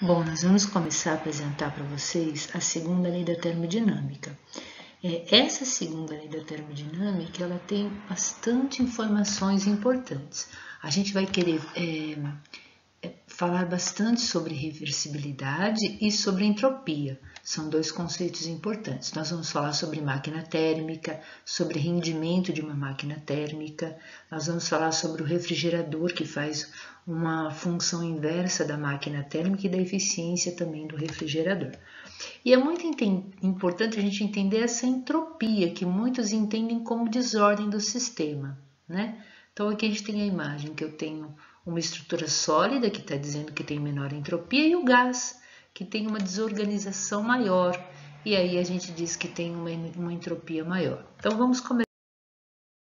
Bom, nós vamos começar a apresentar para vocês a segunda lei da termodinâmica. Essa segunda lei da termodinâmica, ela tem bastante informações importantes. A gente vai querer falar bastante sobre reversibilidade e sobre entropia. São dois conceitos importantes. Nós vamos falar sobre máquina térmica, sobre rendimento de uma máquina térmica. Nós vamos falar sobre o refrigerador, que faz uma função inversa da máquina térmica e da eficiência também do refrigerador. E é muito importante a gente entender essa entropia, que muitos entendem como desordem do sistema, né? Então aqui a gente tem a imagem que eu tenho uma estrutura sólida, que está dizendo que tem menor entropia, e o gás, que tem uma desorganização maior, e aí a gente diz que tem uma entropia maior. Então vamos começar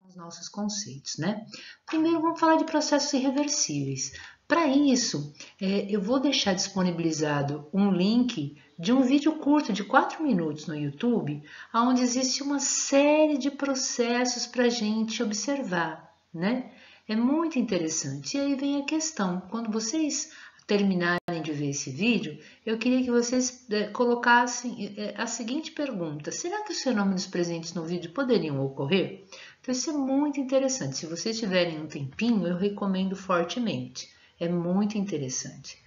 com os nossos conceitos, né? Primeiro vamos falar de processos irreversíveis. Para isso, eu vou deixar disponibilizado um link de um vídeo curto de 4 minutos no YouTube, onde existe uma série de processos para a gente observar, né? É muito interessante. E aí vem a questão, quando vocês terminarem de ver esse vídeo, eu queria que vocês colocassem a seguinte pergunta: será que os fenômenos presentes no vídeo poderiam ocorrer? Então isso é muito interessante. Se vocês tiverem um tempinho, eu recomendo fortemente. É muito interessante.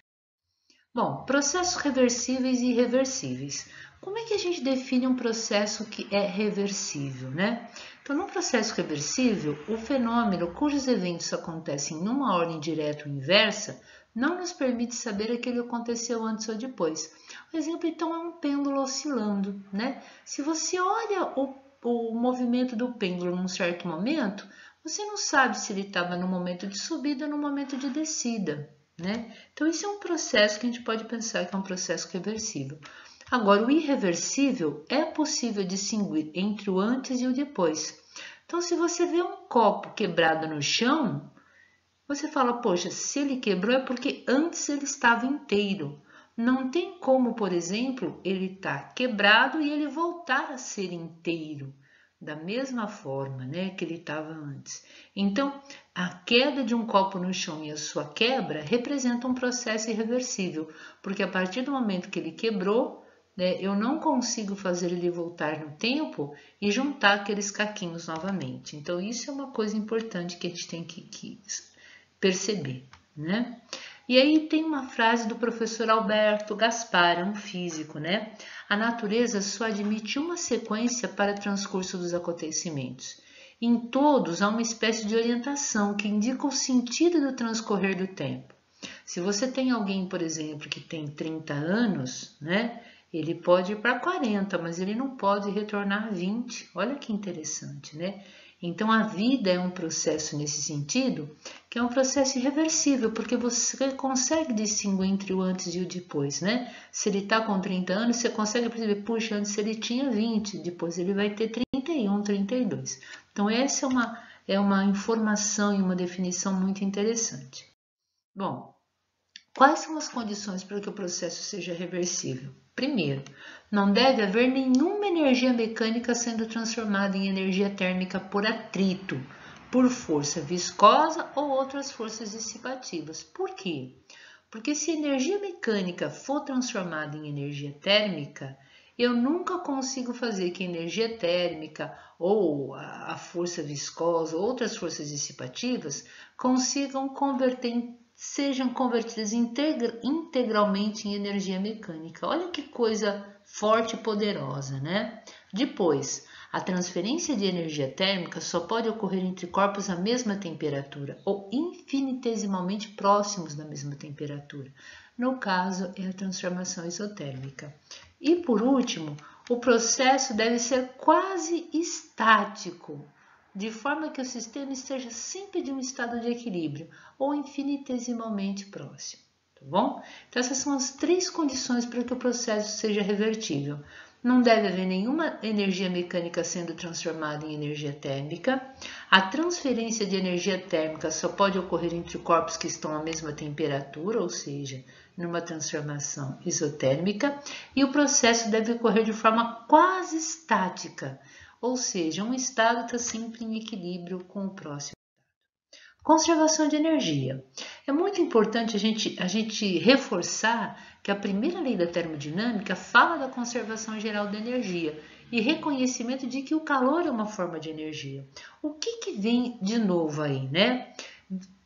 Bom, processos reversíveis e irreversíveis. Como é que a gente define um processo que é reversível, né? Então, num processo reversível, o fenômeno cujos eventos acontecem numa ordem direta ou inversa não nos permite saber aquilo que aconteceu antes ou depois. O exemplo, então, é um pêndulo oscilando, né? Se você olha o movimento do pêndulo num certo momento, você não sabe se ele estava no momento de subida ou no momento de descida, né? Então, isso é um processo que a gente pode pensar que é um processo reversível. Agora, o irreversível é possível distinguir entre o antes e o depois. Então, se você vê um copo quebrado no chão, você fala, poxa, se ele quebrou é porque antes ele estava inteiro. Não tem como, por exemplo, ele estar quebrado e ele voltar a ser inteiro, da mesma forma, né, que ele estava antes. Então, a queda de um copo no chão e a sua quebra representam um processo irreversível, porque a partir do momento que ele quebrou, né, eu não consigo fazer ele voltar no tempo e juntar aqueles caquinhos novamente. Então, isso é uma coisa importante que a gente tem que perceber, né? E aí tem uma frase do professor Alberto Gaspar, um físico, né? A natureza só admite uma sequência para o transcurso dos acontecimentos. Em todos há uma espécie de orientação que indica o sentido do transcorrer do tempo. Se você tem alguém, por exemplo, que tem 30 anos, né? Ele pode ir para 40, mas ele não pode retornar a 20. Olha que interessante, né? Então a vida é um processo nesse sentido, que é um processo irreversível, porque você consegue distinguir entre o antes e o depois, né? Se ele está com 30 anos, você consegue perceber, puxa, antes ele tinha 20, depois ele vai ter 31, 32. Então essa é uma informação e uma definição muito interessante. Bom, quais são as condições para que o processo seja reversível? Primeiro, não deve haver nenhuma energia mecânica sendo transformada em energia térmica por atrito, por força viscosa ou outras forças dissipativas. Por quê? Porque se a energia mecânica for transformada em energia térmica, eu nunca consigo fazer que a energia térmica ou a força viscosa ou outras forças dissipativas sejam convertidas integralmente em energia mecânica. Olha que coisa forte e poderosa, né? Depois, a transferência de energia térmica só pode ocorrer entre corpos à mesma temperatura ou infinitesimalmente próximos da mesma temperatura. No caso, é a transformação isotérmica. E por último, o processo deve ser quase estático, de forma que o sistema esteja sempre de um estado de equilíbrio ou infinitesimalmente próximo, tá bom? Então essas são as 3 condições para que o processo seja revertível. Não deve haver nenhuma energia mecânica sendo transformada em energia térmica. A transferência de energia térmica só pode ocorrer entre corpos que estão à mesma temperatura, ou seja, numa transformação isotérmica, e o processo deve ocorrer de forma quase estática, ou seja, um estado está sempre em equilíbrio com o próximo. Conservação de energia. É muito importante a gente reforçar que a primeira lei da termodinâmica fala da conservação geral da energia e reconhecimento de que o calor é uma forma de energia. O que vem de novo aí, né?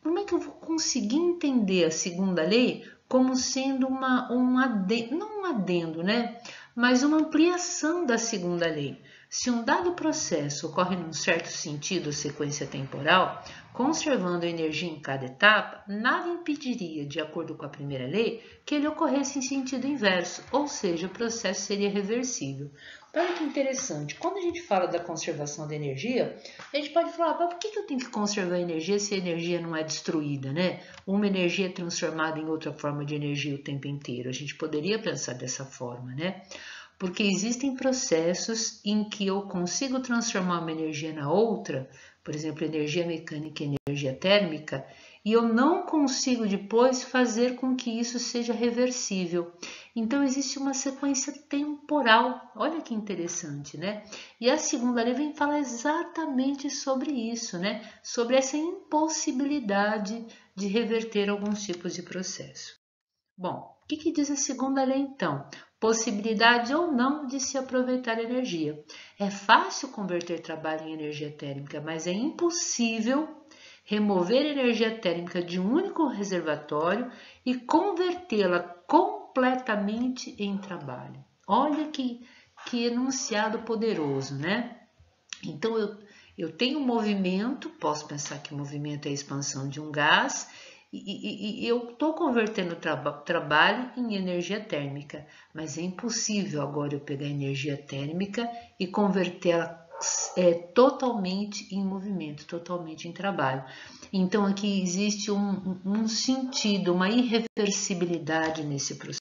Como é que eu vou conseguir entender a segunda lei como sendo não um adendo, né? Mas uma ampliação da segunda lei. Se um dado processo ocorre num certo sentido ou sequência temporal, conservando a energia em cada etapa, nada impediria, de acordo com a primeira lei, que ele ocorresse em sentido inverso, ou seja, o processo seria reversível. Olha que interessante, quando a gente fala da conservação da energia, a gente pode falar, mas por que eu tenho que conservar a energia se a energia não é destruída, né? Uma energia é transformada em outra forma de energia o tempo inteiro. A gente poderia pensar dessa forma, né? Porque existem processos em que eu consigo transformar uma energia na outra, por exemplo, energia mecânica e energia térmica, e eu não consigo depois fazer com que isso seja reversível. Então existe uma sequência temporal, olha que interessante, né? E a segunda lei vem falar exatamente sobre isso, né? Sobre essa impossibilidade de reverter alguns tipos de processo. Bom, o que diz a segunda lei então? Possibilidade ou não de se aproveitar energia. É fácil converter trabalho em energia térmica, mas é impossível remover energia térmica de um único reservatório e convertê-la completamente em trabalho. Olha que enunciado poderoso, né? Então, eu tenho um movimento, posso pensar que o movimento é a expansão de um gás, e eu estou convertendo o trabalho em energia térmica, mas é impossível agora eu pegar energia térmica e convertê-la totalmente em movimento, totalmente em trabalho. Então, aqui existe um sentido, uma irreversibilidade nesse processo.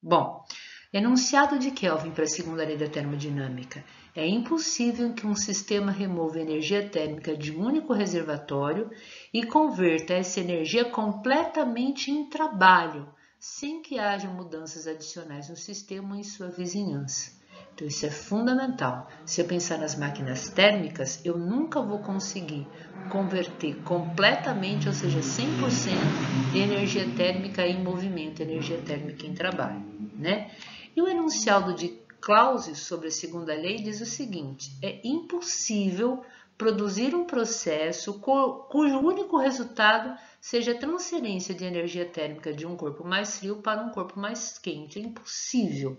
Bom, enunciado de Kelvin para a segunda lei da termodinâmica. É impossível que um sistema remova energia térmica de um único reservatório e converta essa energia completamente em trabalho, sem que haja mudanças adicionais no sistema ou em sua vizinhança. Então, isso é fundamental. Se eu pensar nas máquinas térmicas, eu nunca vou conseguir converter completamente, ou seja, 100% de energia térmica em movimento, energia térmica em trabalho, né? E o enunciado de Clausius sobre a segunda lei diz o seguinte: é impossível produzir um processo cujo único resultado seja a transferência de energia térmica de um corpo mais frio para um corpo mais quente. É impossível.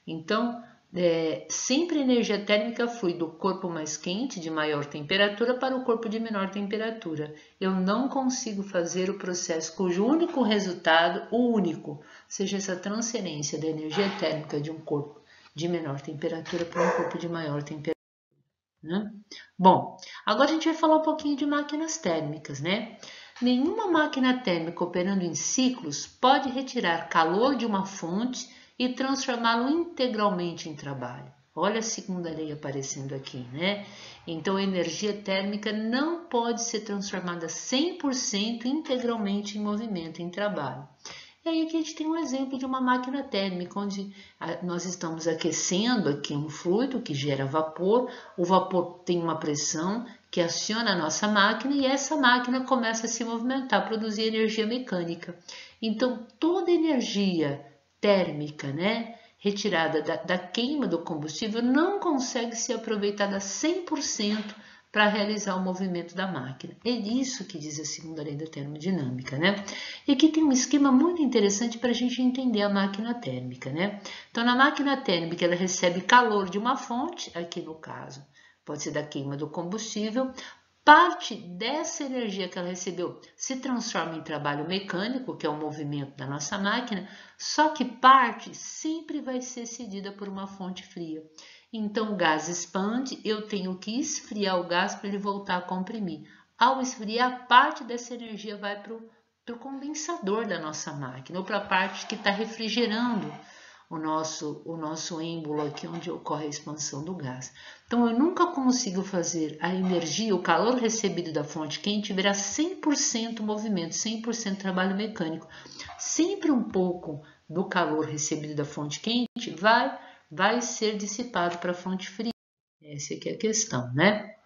Então, sempre a energia térmica flui do corpo mais quente, de maior temperatura, para o corpo de menor temperatura. Eu não consigo fazer o processo cujo único resultado, o único, seja essa transferência da energia térmica de um corpo de menor temperatura para um corpo de maior temperatura. Né? Bom, agora a gente vai falar um pouquinho de máquinas térmicas, né? Nenhuma máquina térmica operando em ciclos pode retirar calor de uma fonte e transformá-lo integralmente em trabalho. Olha a segunda lei aparecendo aqui, né? Então, a energia térmica não pode ser transformada 100% integralmente em movimento, em trabalho. E aí aqui a gente tem um exemplo de uma máquina térmica, onde nós estamos aquecendo aqui um fluido que gera vapor, o vapor tem uma pressão que aciona a nossa máquina e essa máquina começa a se movimentar, produzir energia mecânica. Então, toda energia térmica, né, retirada da queima do combustível não consegue ser aproveitada 100% para realizar o movimento da máquina. É isso que diz a segunda lei da termodinâmica, né? E aqui tem um esquema muito interessante para a gente entender a máquina térmica, né? Então, na máquina térmica, ela recebe calor de uma fonte, aqui no caso, pode ser da queima do combustível. Parte dessa energia que ela recebeu se transforma em trabalho mecânico, que é o movimento da nossa máquina, só que parte sempre vai ser cedida por uma fonte fria. Então, o gás expande, eu tenho que esfriar o gás para ele voltar a comprimir. Ao esfriar, parte dessa energia vai para o condensador da nossa máquina, ou para a parte que está refrigerando o nosso êmbolo aqui onde ocorre a expansão do gás. Então, eu nunca consigo fazer a energia, o calor recebido da fonte quente virar 100% movimento, 100% trabalho mecânico. Sempre um pouco do calor recebido da fonte quente vai ser dissipado para a fonte fria. Essa aqui é a questão, né?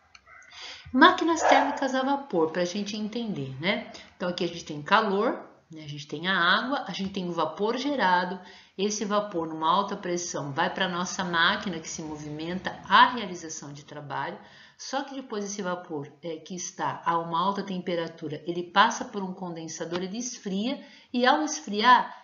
Máquinas térmicas a vapor, para a gente entender, né? Então, aqui a gente tem calor, né? A gente tem a água, a gente tem o vapor gerado. Esse vapor, numa alta pressão, vai para a nossa máquina que se movimenta a realização de trabalho. Só que depois esse vapor que está a uma alta temperatura, ele passa por um condensador, ele esfria e ao esfriar,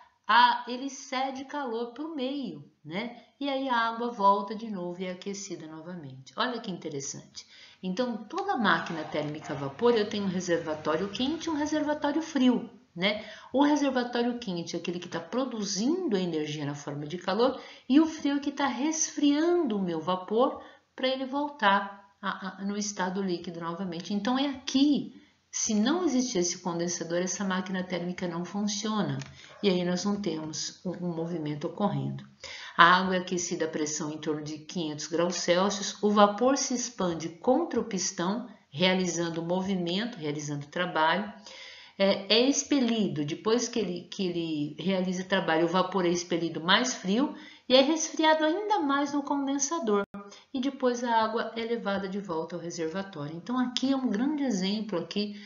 ele cede calor para o meio, né? E aí a água volta de novo e é aquecida novamente. Olha que interessante. Então, toda máquina térmica a vapor, eu tenho um reservatório quente e um reservatório frio, né? O reservatório quente é aquele que está produzindo a energia na forma de calor e o frio é que está resfriando o meu vapor para ele voltar no estado líquido novamente. Então, é aqui. Se não existir esse condensador, essa máquina térmica não funciona. E aí nós não temos um movimento ocorrendo. A água é aquecida a pressão em torno de 500 graus Celsius. O vapor se expande contra o pistão, realizando movimento, realizando trabalho. É expelido, depois que ele realiza trabalho, o vapor é expelido mais frio e é resfriado ainda mais no condensador. E depois a água é levada de volta ao reservatório. Então, aqui é um grande exemplo aqui,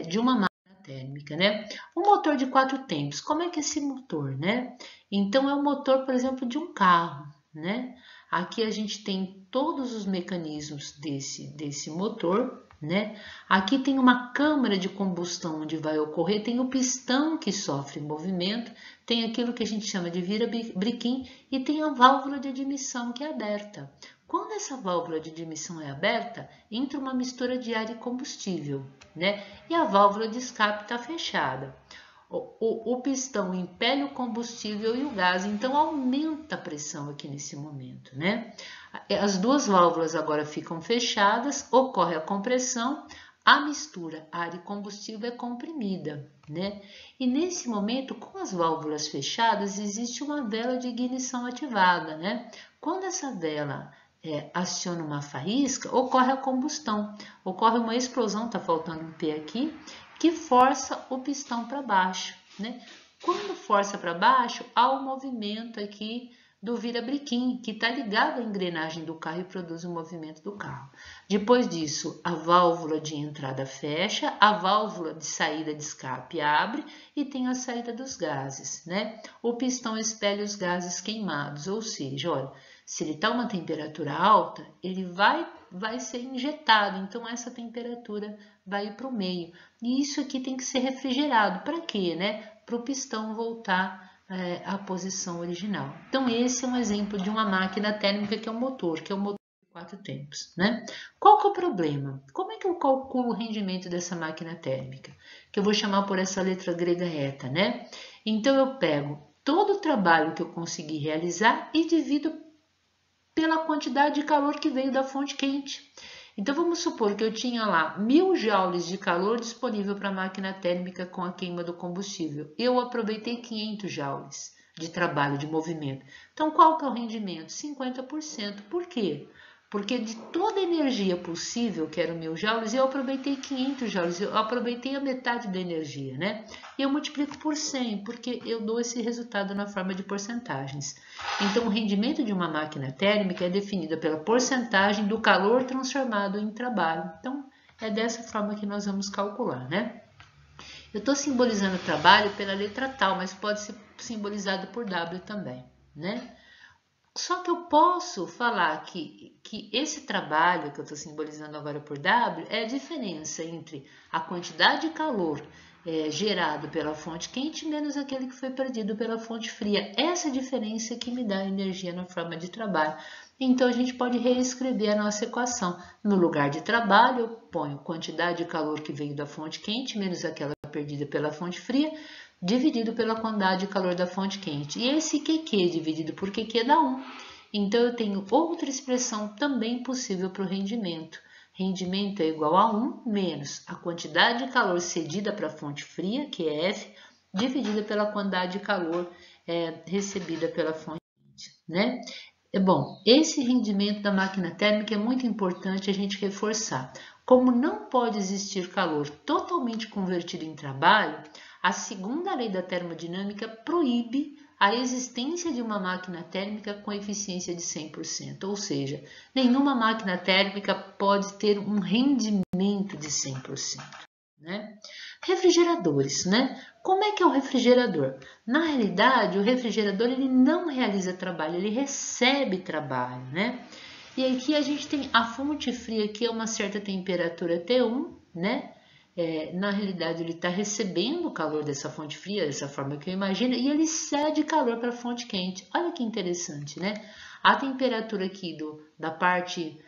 de uma máquina térmica, né? Um motor de 4 tempos, como é que é esse motor, né? Então, é o motor, por exemplo, de um carro, né? Aqui a gente tem todos os mecanismos desse motor, né? Aqui tem uma câmara de combustão onde vai ocorrer, tem o pistão que sofre movimento, tem aquilo que a gente chama de vira-briquim e tem a válvula de admissão que é aberta. Quando essa válvula de admissão é aberta, entra uma mistura de ar e combustível, né? E a válvula de escape está fechada. O pistão impele o combustível e o gás, então aumenta a pressão aqui nesse momento, né? As duas válvulas agora ficam fechadas, ocorre a compressão, a mistura ar e combustível é comprimida, né? E nesse momento, com as válvulas fechadas, existe uma vela de ignição ativada, né? Quando essa vela aciona uma faísca, ocorre a combustão, ocorre uma explosão, tá faltando um P aqui, que força o pistão para baixo, né? Quando força para baixo, há o movimento aqui do vira-briquim, que está ligado à engrenagem do carro e produz o movimento do carro. Depois disso, a válvula de entrada fecha, a válvula de saída de escape abre e tem a saída dos gases, né? O pistão expele os gases queimados, ou seja, olha, se ele está a uma temperatura alta, ele vai ser injetado, então essa temperatura vai para o meio. E isso aqui tem que ser refrigerado. Para quê, né? Para o pistão voltar à posição original. Então, esse é um exemplo de uma máquina térmica que é o motor de 4 tempos, né? Qual que é o problema? Como é que eu calculo o rendimento dessa máquina térmica? Que eu vou chamar por essa letra grega eta, né? Então, eu pego todo o trabalho que eu consegui realizar e divido pela quantidade de calor que veio da fonte quente. Então, vamos supor que eu tinha lá 1000 joules de calor disponível para a máquina térmica com a queima do combustível. Eu aproveitei 500 joules de trabalho, de movimento. Então, qual que é o rendimento? 50%. Por quê? Porque de toda a energia possível, que eram 1000 joules, eu aproveitei 500 joules, eu aproveitei a metade da energia, né? E eu multiplico por 100, porque eu dou esse resultado na forma de porcentagens. Então, o rendimento de uma máquina térmica é definido pela porcentagem do calor transformado em trabalho. Então, é dessa forma que nós vamos calcular, né? Eu estou simbolizando o trabalho pela letra tal, mas pode ser simbolizado por W também, né? Só que eu posso falar que esse trabalho que eu estou simbolizando agora por W é a diferença entre a quantidade de calor gerado pela fonte quente menos aquele que foi perdido pela fonte fria. Essa diferença que me dá energia na forma de trabalho. Então, a gente pode reescrever a nossa equação. No lugar de trabalho, eu ponho quantidade de calor que veio da fonte quente menos aquela perdida pela fonte fria, dividido pela quantidade de calor da fonte quente. E esse QQ dividido por QQ dá 1. Então, eu tenho outra expressão também possível para o rendimento. Rendimento é igual a 1 menos a quantidade de calor cedida para a fonte fria, que é F, dividida pela quantidade de calor recebida pela fonte quente, né? Bom, esse rendimento da máquina térmica é muito importante a gente reforçar. Como não pode existir calor totalmente convertido em trabalho, a segunda lei da termodinâmica proíbe a existência de uma máquina térmica com eficiência de 100%, ou seja, nenhuma máquina térmica pode ter um rendimento rendimento de 100%. Né? Refrigeradores, né? Como é que é o refrigerador? Na realidade, o refrigerador ele não realiza trabalho, ele recebe trabalho, né? E aqui a gente tem a fonte fria que é uma certa temperatura T1, né? Na realidade, ele está recebendo o calor dessa fonte fria, dessa forma que eu imagino, e ele cede calor para a fonte quente. Olha que interessante, né? A temperatura aqui da parte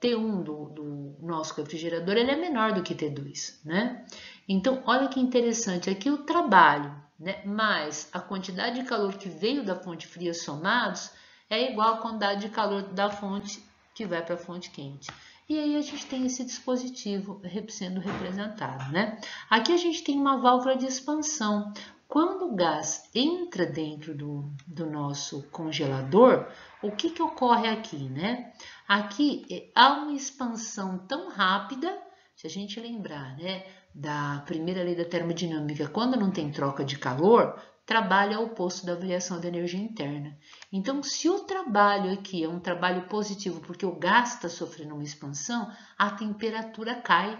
T1 do nosso refrigerador ele é menor do que T2, né? Então, olha que interessante, aqui o trabalho, né, mais a quantidade de calor que veio da fonte fria somados é igual à quantidade de calor da fonte que vai para a fonte quente. E aí a gente tem esse dispositivo sendo representado, né? Aqui a gente tem uma válvula de expansão. Quando o gás entra dentro do nosso congelador, o que ocorre aqui, né? Aqui há uma expansão tão rápida, se a gente lembrar, né, da primeira lei da termodinâmica, quando não tem troca de calor, trabalho é o oposto da variação da energia interna. Então, se o trabalho aqui é um trabalho positivo, porque o gás está sofrendo uma expansão, a temperatura cai.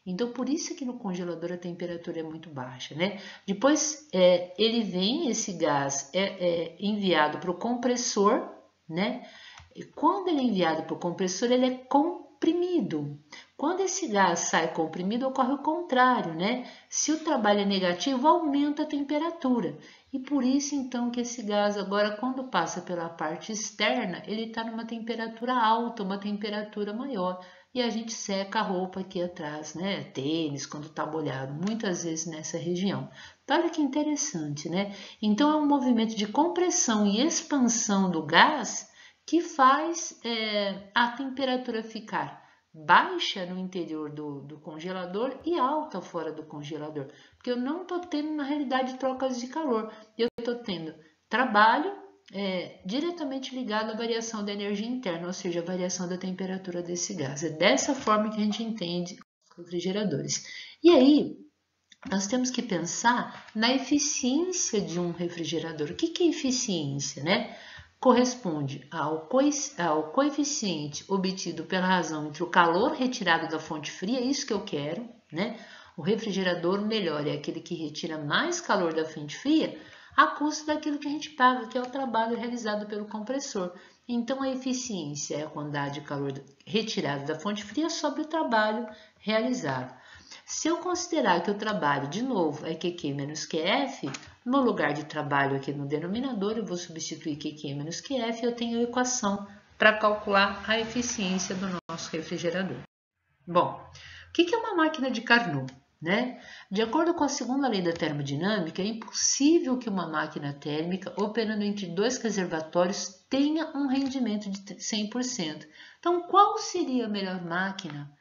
Então, por isso que no congelador a temperatura é muito baixa, né? Depois, esse gás é enviado para o compressor, né? E quando ele é enviado para o compressor, ele é comprimido. Quando esse gás sai comprimido, ocorre o contrário, né? Se o trabalho é negativo, aumenta a temperatura. E por isso, então, que esse gás agora, quando passa pela parte externa, ele está numa temperatura alta, uma temperatura maior. E a gente seca a roupa aqui atrás, né? Tênis, quando está molhado, muitas vezes nessa região. Então, olha que interessante, né? Então, é um movimento de compressão e expansão do gás que faz a temperatura ficar baixa no interior do congelador e alta fora do congelador. Porque eu não estou tendo, na realidade, trocas de calor. Eu estou tendo trabalho diretamente ligado à variação da energia interna, ou seja, a variação da temperatura desse gás. É dessa forma que a gente entende os refrigeradores. E aí, nós temos que pensar na eficiência de um refrigerador. O que é eficiência, né? Corresponde ao coeficiente obtido pela razão entre o calor retirado da fonte fria, isso que eu quero, né? O refrigerador melhor é aquele que retira mais calor da fonte fria a custo daquilo que a gente paga, que é o trabalho realizado pelo compressor. Então, a eficiência é a quantidade de calor retirado da fonte fria sobre o trabalho realizado. Se eu considerar que o trabalho, de novo, é QQ menos QF, no lugar de trabalho aqui no denominador, eu vou substituir QQ menos QF e eu tenho a equação para calcular a eficiência do nosso refrigerador. Bom, o que é uma máquina de Carnot? Né? De acordo com a segunda lei da termodinâmica, é impossível que uma máquina térmica operando entre dois reservatórios tenha um rendimento de 100%. Então, qual seria a melhor máquina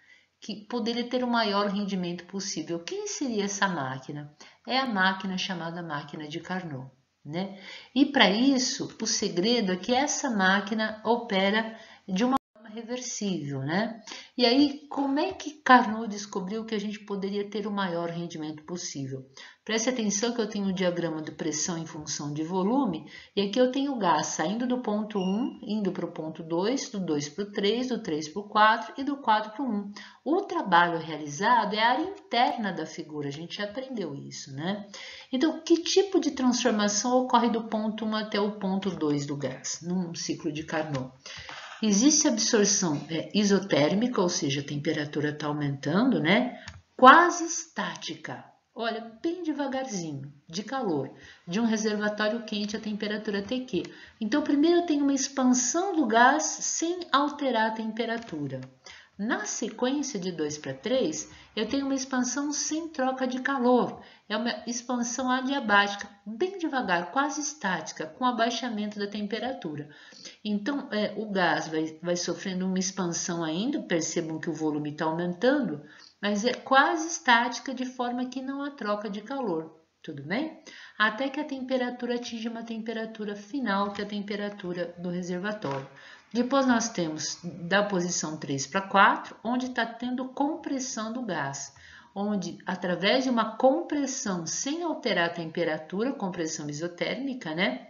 que poderia ter o maior rendimento possível? Quem seria essa máquina? É a máquina chamada máquina de Carnot, né? E para isso, o segredo é que essa máquina opera de uma forma reversível, né? E aí, como é que Carnot descobriu que a gente poderia ter o maior rendimento possível? Preste atenção que eu tenho um diagrama de pressão em função de volume, e aqui eu tenho o gás saindo do ponto 1, indo para o ponto 2, do 2 para o 3, do 3 para o 4 e do 4 para o 1. O trabalho realizado é a área interna da figura, a gente já aprendeu isso, né? Então, que tipo de transformação ocorre do ponto 1 até o ponto 2 do gás, num ciclo de Carnot? Existe absorção isotérmica, ou seja, a temperatura está aumentando, né? Quase estática. Olha, bem devagarzinho, de calor, de um reservatório quente a temperatura TQ. Então, primeiro eu tenho uma expansão do gás sem alterar a temperatura. Na sequência de 2 para 3, eu tenho uma expansão sem troca de calor. É uma expansão adiabática, bem devagar, quase estática, com abaixamento da temperatura. Então, o gás vai sofrendo uma expansão ainda, percebam que o volume está aumentando, mas é quase estática, de forma que não há troca de calor, tudo bem? Até que a temperatura atinge uma temperatura final, que é a temperatura do reservatório. Depois nós temos da posição 3 para 4, onde está tendo compressão do gás, onde através de uma compressão sem alterar a temperatura, compressão isotérmica, né?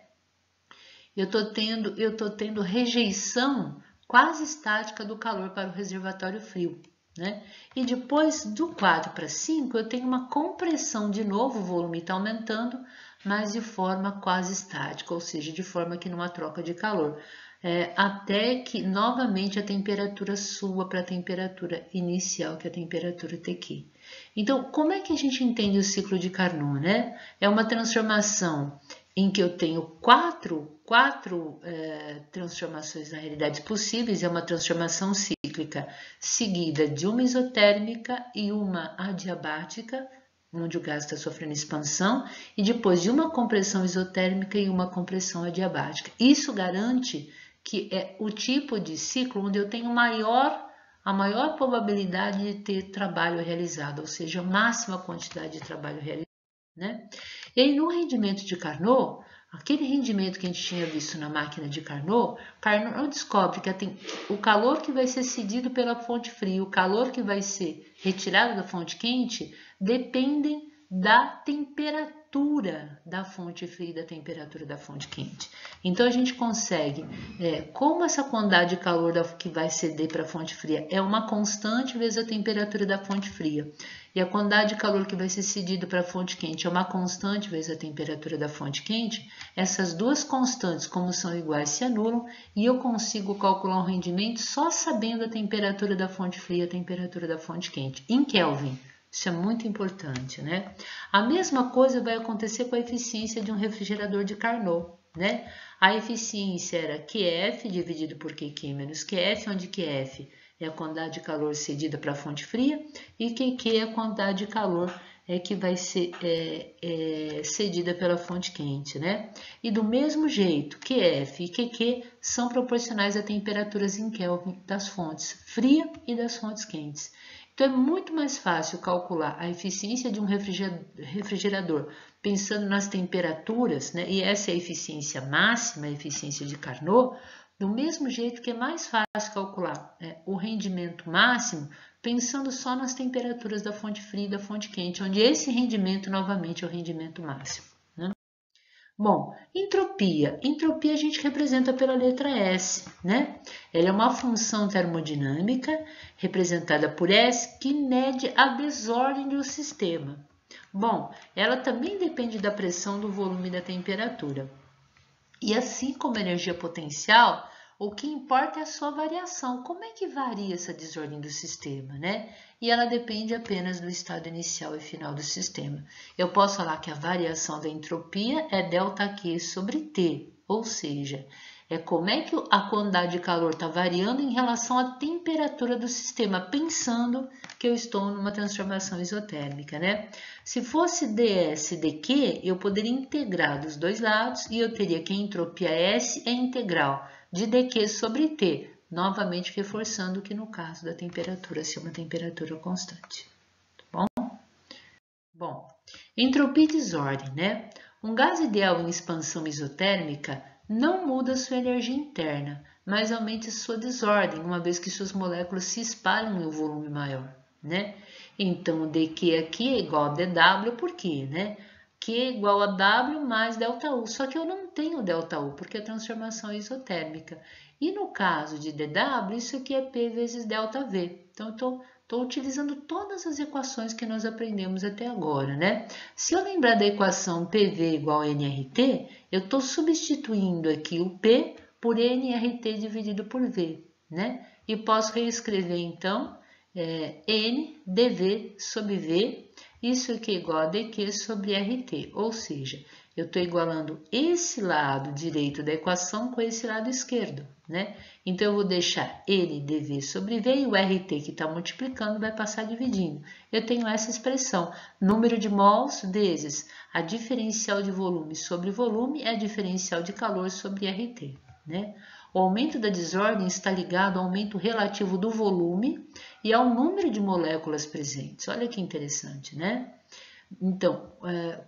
Eu tô tendo rejeição quase estática do calor para o reservatório frio, né? E depois do 4 para 5 eu tenho uma compressão de novo, o volume está aumentando, mas de forma quase estática, ou seja, de forma que numa troca de calor, até que novamente a temperatura suba para a temperatura inicial, que é a temperatura TQ. Então, como é que a gente entende o ciclo de Carnot, né? É uma transformação em que eu tenho quatro transformações na realidade possíveis, é uma transformação cíclica seguida de uma isotérmica e uma adiabática, onde o gás está sofrendo expansão, e depois de uma compressão isotérmica e uma compressão adiabática. Isso garante que é o tipo de ciclo onde eu tenho a maior probabilidade de ter trabalho realizado, ou seja, a máxima quantidade de trabalho realizado, né? E aí, no rendimento de Carnot, aquele rendimento que a gente tinha visto na máquina de Carnot, Carnot descobre que o calor que vai ser cedido pela fonte fria, o calor que vai ser retirado da fonte quente, dependem da temperatura da fonte fria e da temperatura da fonte quente. Então, a gente consegue, como essa quantidade de calor que vai ceder para a fonte fria é uma constante vezes a temperatura da fonte fria, e a quantidade de calor que vai ser cedido para a fonte quente é uma constante vezes a temperatura da fonte quente, essas duas constantes, como são iguais, se anulam e eu consigo calcular um rendimento só sabendo a temperatura da fonte fria e a temperatura da fonte quente, em Kelvin. Isso é muito importante, né? A mesma coisa vai acontecer com a eficiência de um refrigerador de Carnot, né? A eficiência era QF dividido por QQ menos QF, onde QF é a quantidade de calor cedida para a fonte fria e QQ é a quantidade de calor que vai ser cedida pela fonte quente, né? E do mesmo jeito, QF e QQ são proporcionais a temperaturas em Kelvin das fontes fria e das fontes quentes. Então, é muito mais fácil calcular a eficiência de um refrigerador pensando nas temperaturas, né? E essa é a eficiência máxima, a eficiência de Carnot, do mesmo jeito que é mais fácil calcular o rendimento máximo pensando só nas temperaturas da fonte fria e da fonte quente, onde esse rendimento, novamente, é o rendimento máximo, né? Bom, entropia. Entropia a gente representa pela letra S, né? Ela é uma função termodinâmica representada por S que mede a desordem do sistema. Bom, ela também depende da pressão, do volume e da temperatura. E assim como a energia potencial, o que importa é a sua variação. Como é que varia essa desordem do sistema, né? E ela depende apenas do estado inicial e final do sistema. Eu posso falar que a variação da entropia é ΔQ sobre T, ou seja, é como é que a quantidade de calor está variando em relação à temperatura do sistema, pensando que eu estou numa transformação isotérmica, né? Se fosse ds dq, eu poderia integrar dos dois lados e eu teria que a entropia S é integral de dq sobre T, novamente reforçando que no caso da temperatura, se é uma temperatura constante, tá bom? Bom, entropia e desordem, né? Um gás ideal em expansão isotérmica não muda sua energia interna, mas aumenta sua desordem, uma vez que suas moléculas se espalham em um volume maior, né? Então, o dq aqui é igual a dW, por quê, né? Q é igual a W mais ΔU, só que eu não tenho ΔU, porque a transformação é isotérmica. E no caso de dW, isso aqui é P vezes ΔV. Então, eu estou utilizando todas as equações que nós aprendemos até agora, né? Se eu lembrar da equação PV igual a nRT, eu estou substituindo aqui o P por nRT dividido por V, né? E posso reescrever, então, N dV sobre V, isso aqui é igual a dq sobre RT, ou seja, eu estou igualando esse lado direito da equação com esse lado esquerdo, né? Então, eu vou deixar N dV sobre V e o RT que está multiplicando vai passar dividindo. Eu tenho essa expressão, número de mols vezes a diferencial de volume sobre volume é a diferencial de calor sobre RT, né? O aumento da desordem está ligado ao aumento relativo do volume e ao número de moléculas presentes. Olha que interessante, né? Então,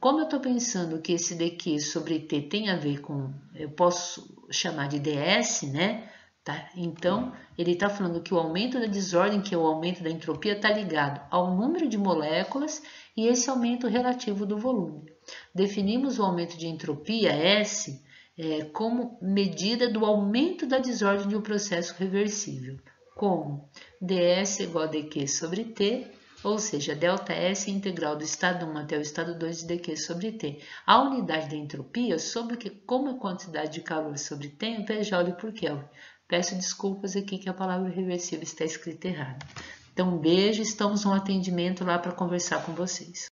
como eu estou pensando que esse daqui sobre T tem a ver com, eu posso chamar de ds, né? Tá? Então, ele está falando que o aumento da desordem, que é o aumento da entropia, está ligado ao número de moléculas e esse aumento relativo do volume. Definimos o aumento de entropia, S, como medida do aumento da desordem de um processo reversível. como ds igual a dq sobre t, ou seja, ΔS integral do estado 1 até o estado 2 de dq sobre t. A unidade da entropia, como a quantidade de calor sobre tempo, é Joule por Kelvin. Peço desculpas aqui que a palavra reversível está escrita errada. Então, um beijo, estamos no atendimento lá para conversar com vocês.